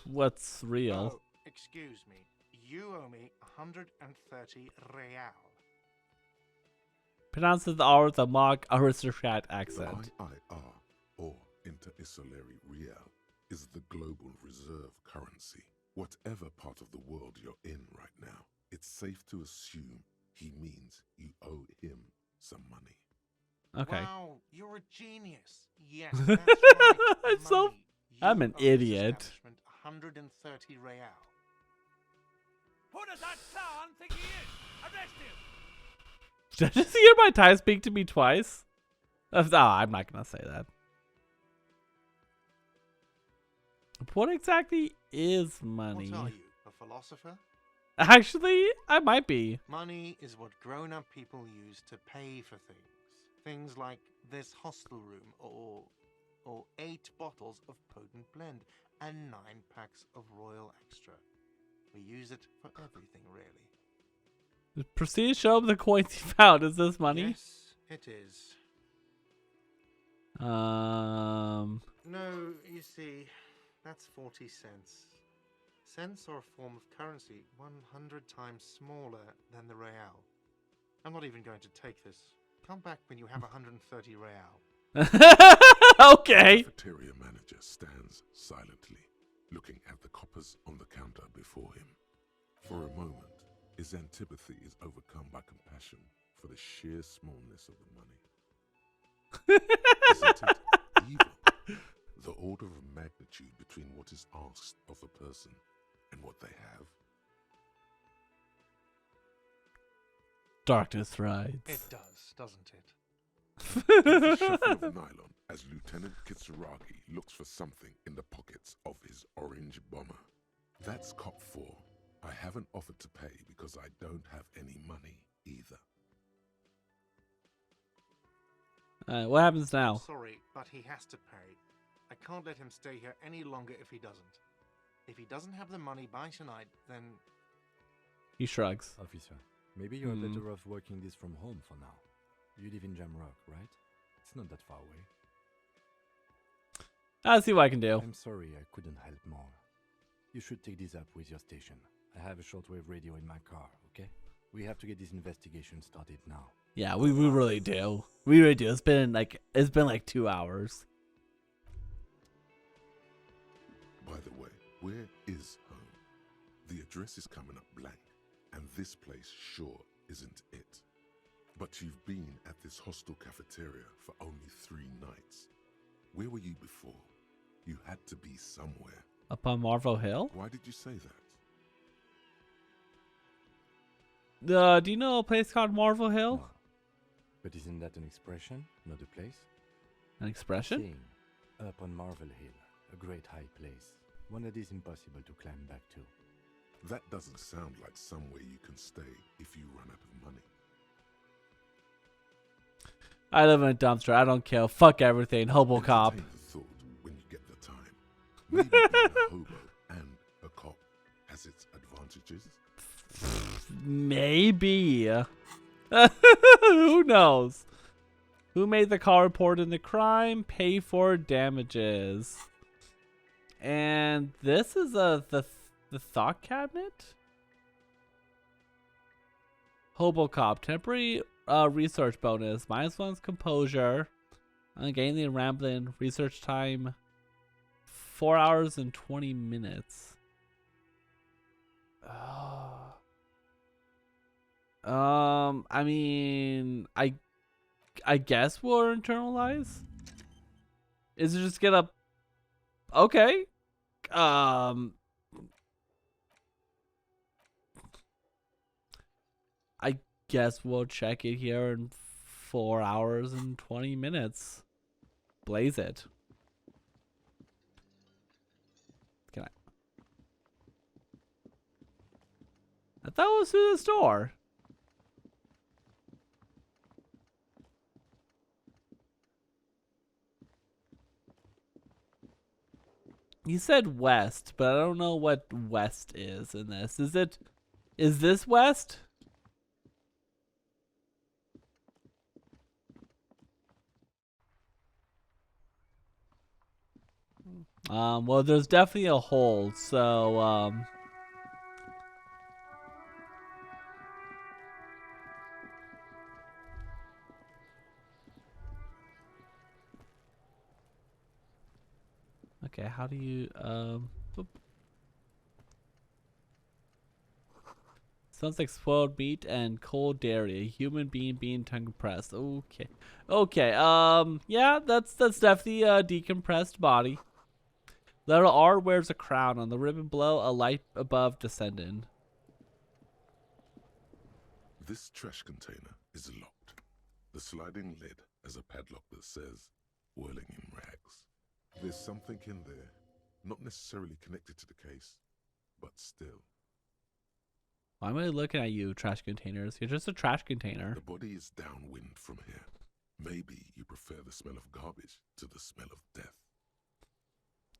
what's real? Oh, excuse me. You owe me 130 real. Pronounces the R with a mock aristocrat accent. IIR, or Inter-Isolary Real, is the global reserve currency. Whatever part of the world you're in right now, it's safe to assume he means you owe him some money. Okay. Wow, you're a genius. Yes, that's right. I'm so- money. I'm You an owe this idiot. establishment 130 real. Who does that clown think he is? Arrest him! Did I just hear my tie speak to me twice? I'm not gonna say that. What exactly is money? What are you, a philosopher? Actually, I might be. Money is what grown-up people use to pay for things. Things like this hostel room, or 8 bottles of potent blend, and 9 packs of Royal Extra. We use it for everything, really. Proceed to show him the coins he found. Is this money? Yes, it is. Um. No, you see, that's 40 cents. Cents are a form of currency 100 times smaller than the real. I'm not even going to take this. Come back when you have 130 real. Okay. Cafeteria manager stands silently, looking at the coppers on the counter before him. For a moment, his antipathy is overcome by compassion for the sheer smallness of the money. Isn't it evil? The order of magnitude between what is asked of a person and what they have. Darkness rides. It does, doesn't it? There's a shuffle of nylon as Lieutenant Kitsuragi looks for something in the pockets of his orange bomber. That's cop 4. I haven't offered to pay because I don't have any money either. What happens now? Sorry, but he has to pay. I can't let him stay here any longer if he doesn't. If he doesn't have the money by tonight, then... He shrugs. Officer, maybe you're better off working this from home for now. You live in Jamrock, right? It's not that far away. I'll see what I can do. I'm sorry I couldn't help more. You should take this up with your station. I have a shortwave radio in my car, okay? We have to get this investigation started now. Yeah, we really do. We really do. It's been like 2 hours. By the way, where is home? The address is coming up blank, and this place sure isn't it. But you've been at this hostel cafeteria for only 3 nights. Where were you before? You had to be somewhere. Up on Marvel Hill? Why did you say that? Do you know a place called Marvel Hill? No. But isn't that an expression, not a place? An expression? Saying, up on Marvel Hill, a great high place, one that is impossible to climb back to. That doesn't sound like somewhere you can stay if you run out of money. I live in a dumpster. I don't care. Fuck everything. Hobo cop. Entertain the thought when you get the time. Maybe being a hobo and a cop has its advantages. Maybe. Who knows? Who made the call reporting the crime? Pay for damages. And this is the thought cabinet? Hobocop. Temporary research bonus. -1's composure. Gaining rambling. Research time. 4 hours and 20 minutes. I mean, I guess we'll internalize. Is it just gonna? Okay. I guess we'll check it here in 4 hours and 20 minutes. Blaze it. Can I? I thought it was through this door. You said west, but I don't know what west is in this. Is this west? Well, there's definitely a hole, so, okay, how do you, whoop. Sounds like spoiled meat and cold dairy. A human being tongue compressed. Okay. Okay, yeah, that's definitely a decompressed body. Letter R wears a crown. On the ribbon below, a light above descending. This trash container is locked. The sliding lid has a padlock that says, whirling in rags. There's something in there, not necessarily connected to the case, but still. Why am I looking at you, trash containers? You're just a trash container. The body is downwind from here. Maybe you prefer the smell of garbage to the smell of death.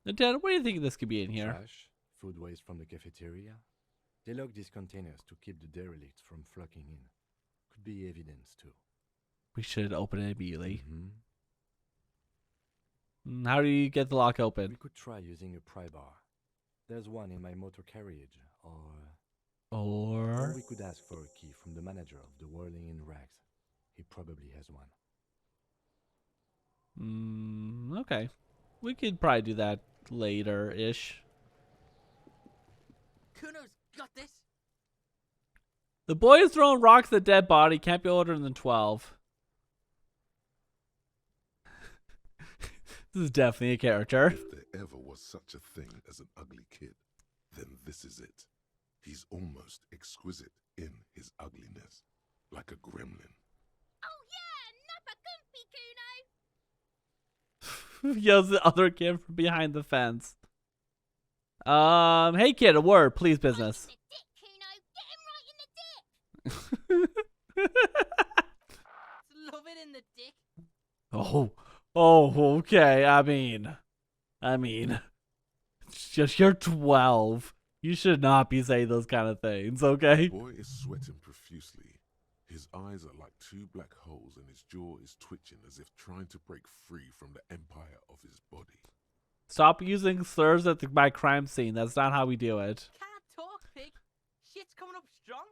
Lieutenant, what do you think this could be in here? Trash, food waste from the cafeteria. They lock these containers to keep the derelicts from flocking in. Could be evidence too. We should open it immediately. Mm-hmm. How do you get the lock We open? could try using a pry bar. There's one in my motor carriage, or Or we could ask for a key from the manager of the Whirling in Rags. He probably has one. okay. we could probably do that later-ish. Kuno's got this. The boy is throwing rocks at the dead body. Can't be older than 12. This is definitely a character. If there ever was such a thing as an ugly kid, then this is it. He's almost exquisite in his ugliness, like a gremlin. Oh yeah, Nappa Kuno. Yells the other kid from behind the fence. Hey kid, a word, please, business. Love it in the dick. Oh, okay. I mean, you're 12. You should not be saying those kind of things, okay? The boy is sweating profusely. His eyes are like two black holes and his jaw is twitching as if trying to break free from the empire of his body. Stop using slurs at my crime scene. That's not how we do it. Can't talk, pig. Shit's coming up strong.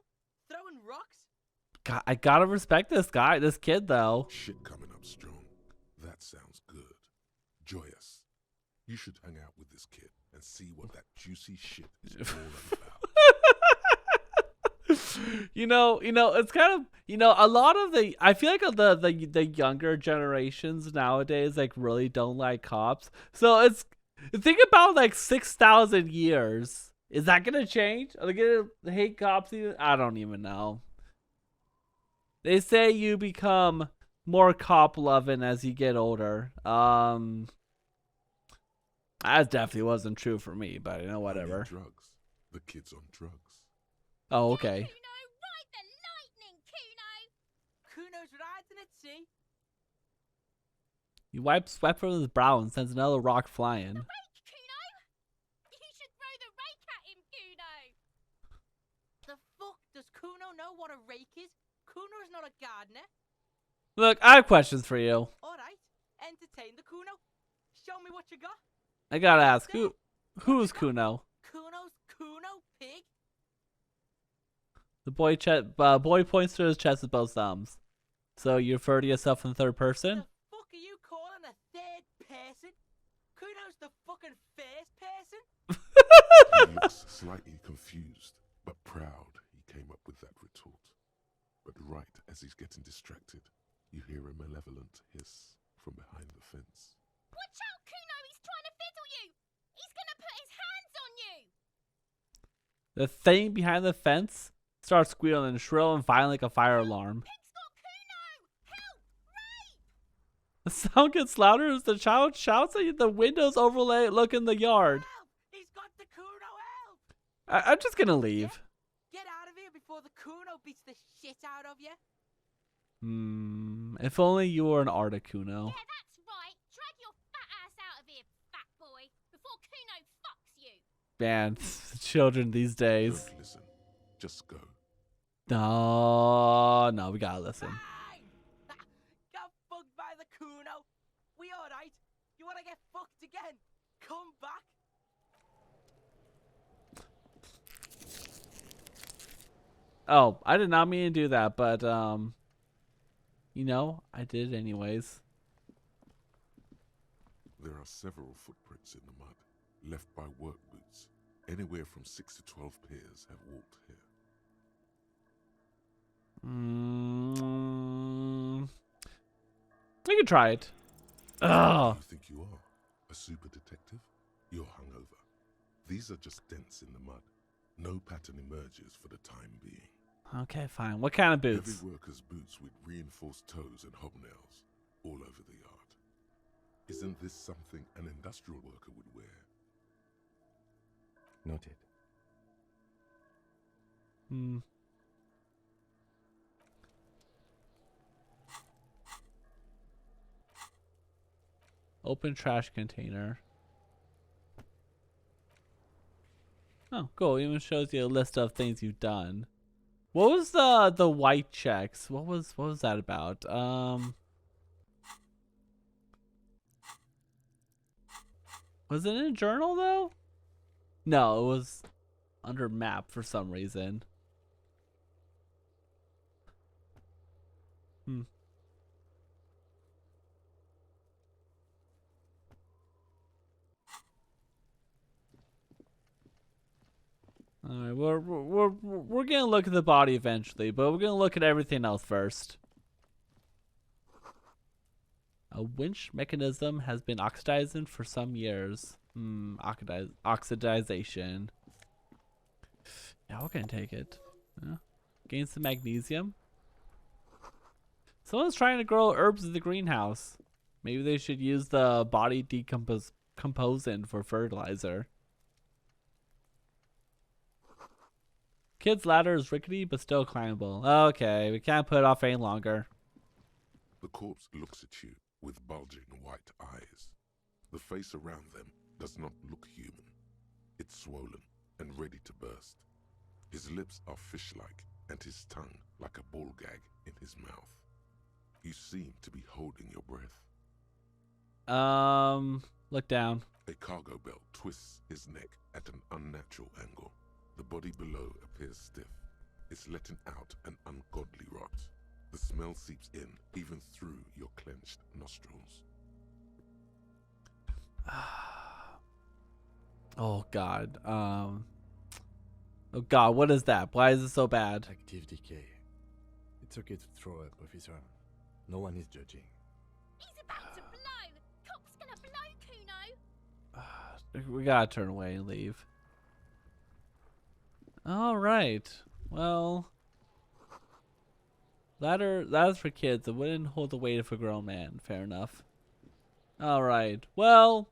Throwing rocks. God, I gotta respect this guy, this kid, though. Shit coming up strong. That sounds good. Joyous. You should hang out with this kid and see what that juicy shit is all about. It's kind of, a lot of I feel like the younger generations nowadays, like, really don't like cops. So think about, like, 6,000 years. Is that gonna change? Are they gonna hate cops even? I don't even know. They say you become more cop loving as you get older. That definitely wasn't true for me, but whatever. Drugs. The kid's on drugs. Oh, okay. Kuno, ride the lightning, Kuno. Kuno's riding at sea. He wipes sweat from his brow and sends another rock flying. Rake, Kuno. You should throw the rake at him, Kuno. The fuck does Kuno know what a rake is? Kuno's not a gardener. Look, I have questions for you. Alright, entertain the Kuno. Show me what you got. I gotta ask, who's Kuno? Kuno's Kuno, pig. The boy boy points to his chest with both thumbs. So you refer to yourself in the third person? The fuck are you calling a third person? Kuno's the fucking first person. He looks slightly confused, but proud he came up with that retort. But right as he's getting distracted, you hear a malevolent hiss from behind the fence. Watch out, Kuno. He's trying to fiddle you. He's gonna put his hands on you. The thing behind the fence starts squealing shrill and violent like a fire alarm. Pig's got Kuno. Help! Rape! The sound gets louder as the child shouts at the windows overlay look in the yard. Help! He's got the Kuno, help! I'm just gonna leave. Get out of here before the Kuno beats the shit out of you. If only you were an Articuno. Yeah, that's right. Drag your fat ass out of here, fat boy, before Kuno fucks you. Man, children these days. Don't listen. Just go. No, we gotta listen. Hey! Got fucked by the Kuno. We alright? You wanna get fucked again? Come back. Oh, I did not mean to do that, but I did anyways. There are several footprints in the mud, left by work boots. Anywhere from 6 to 12 pairs have walked here. We can try it. Ugh. Who do you think you are? A super detective? You're hungover. These are just dents in the mud. No pattern emerges for the time being. Okay, fine. What kind of boots? Every worker's boots with reinforced toes and hobnails all over the yard. Isn't this something an industrial worker would wear? Noted. Open trash container. Oh, cool. Even shows you a list of things you've done. What was the white checks? What was that about? Was it in a journal though? No, it was under map for some reason. We're gonna look at the body eventually, but we're gonna look at everything else first. A winch mechanism has been oxidizing for some years. Oxidization. Yeah, we're gonna take it. Yeah. Gain some magnesium. Someone's trying to grow herbs in the greenhouse. Maybe they should use the body decomposing for fertilizer. Kid's ladder is rickety but still climbable. Okay, we can't put it off any longer. The corpse looks at you with bulging white eyes. The face around them does not look human. It's swollen and ready to burst. His lips are fish-like and his tongue like a ball gag in his mouth. You seem to be holding your breath. Look down. A cargo belt twists his neck at an unnatural angle. The body below appears stiff. It's letting out an ungodly rot. The smell seeps in, even through your clenched nostrils. Oh God. Oh God, what is that? Why is it so bad? Active decay. It's okay to throw up with his arm. No one is judging. He's about to blow! Cock's gonna blow, Kuno! We gotta turn away and leave. Alright. Well, ladder's for kids. It wouldn't hold the weight of a grown man. Fair enough. Alright. Well,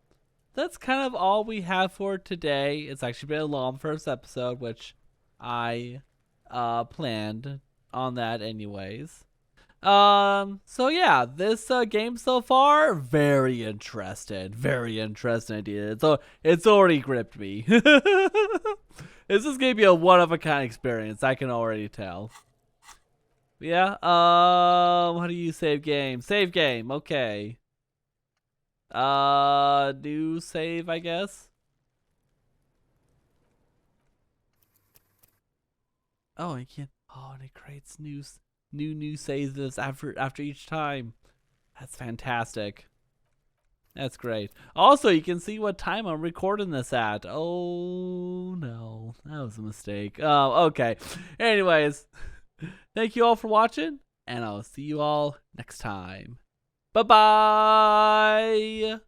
that's kind of all we have for today. It's actually been a long first episode, which I planned on that anyways. So yeah, this game so far, very interesting idea. It's already gripped me. This is gonna be a one-of-a-kind experience, I can already tell. Yeah, how do you save game? Save game, okay. New save, I guess. Oh, you can. Oh, and it creates new saves after each time. That's fantastic. That's great. Also, you can see what time I'm recording this at. Oh no, that was a mistake. Oh, okay. Anyways, thank you all for watching, and I'll see you all next time. Bye bye.